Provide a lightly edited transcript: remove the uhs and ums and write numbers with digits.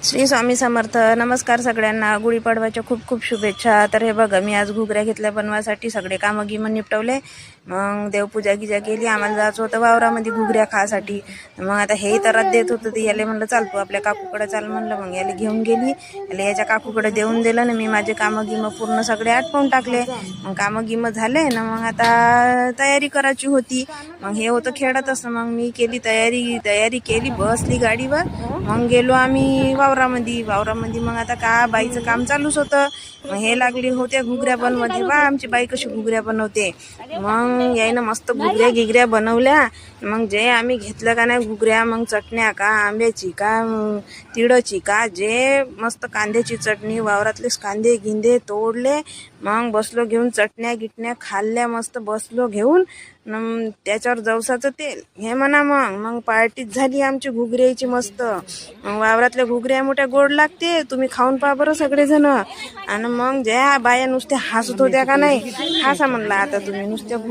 श्री स्वामी समर्थ. नमस्कार सगळ्यांना. गुढीपाडव्याच्या खूप खूप शुभेच्छा. तर हे बघा, मी आज घुगऱ्या घेतल्या बनवासाठी. सगळे कामं गिमं निपटवले. मग देवपूजा गिजा केली. आम्हाला जायचं होतं वावरामध्ये घुगऱ्या खासाठी. मग आता हे तर देत होतं, ते याले म्हणलं चाल तू आपल्या काकूकडे चाल म्हणलं. मग याला घेऊन गेली. याला याच्या काकूकडे देऊन दिलं ना. मी माझे कामं गिमं पूर्ण सगळे आटपून टाकले. मग कामं गिमं झाले ना. मग आता तयारी करायची होती. मग हे होतं खेळतच. मग मी केली तयारी केली, बसली गाडीवर. मग गेलो आम्ही वावरामध्ये. मग आता का बाईचं काम चालूच होतं. मग हे लागली होत्या घुगऱ्या बनवते. बा आमची बाई कशी घुगऱ्या बनवते. मग यायनं मस्त घुगऱ्या बनवल्या. मग जे आम्ही घेतलं का नाही घुगऱ्या, मग चटण्या का आंब्याची का तिळाची का, जे मस्त कांद्याची चटणी, वावरातलेच कांदे गिंदे तोडले. मग बसलो घेऊन चटण्या गिटण्या खाल्ल्या. मस्त बसलो घेऊन. त्याच्यावर जवसाचं तेल हे म्हणा. मग पार्टीच झाली आमची घुगऱ्याची मस्त. वावरातल्या घुगऱ्या मोठ्या गोड लागते. तुम्ही खाऊन पहा बरं सगळेजण. आणि मग ज्या बाया नुसत्या हसत होत्या का नाही, हसा म्हणला आता तुम्ही नुसत्या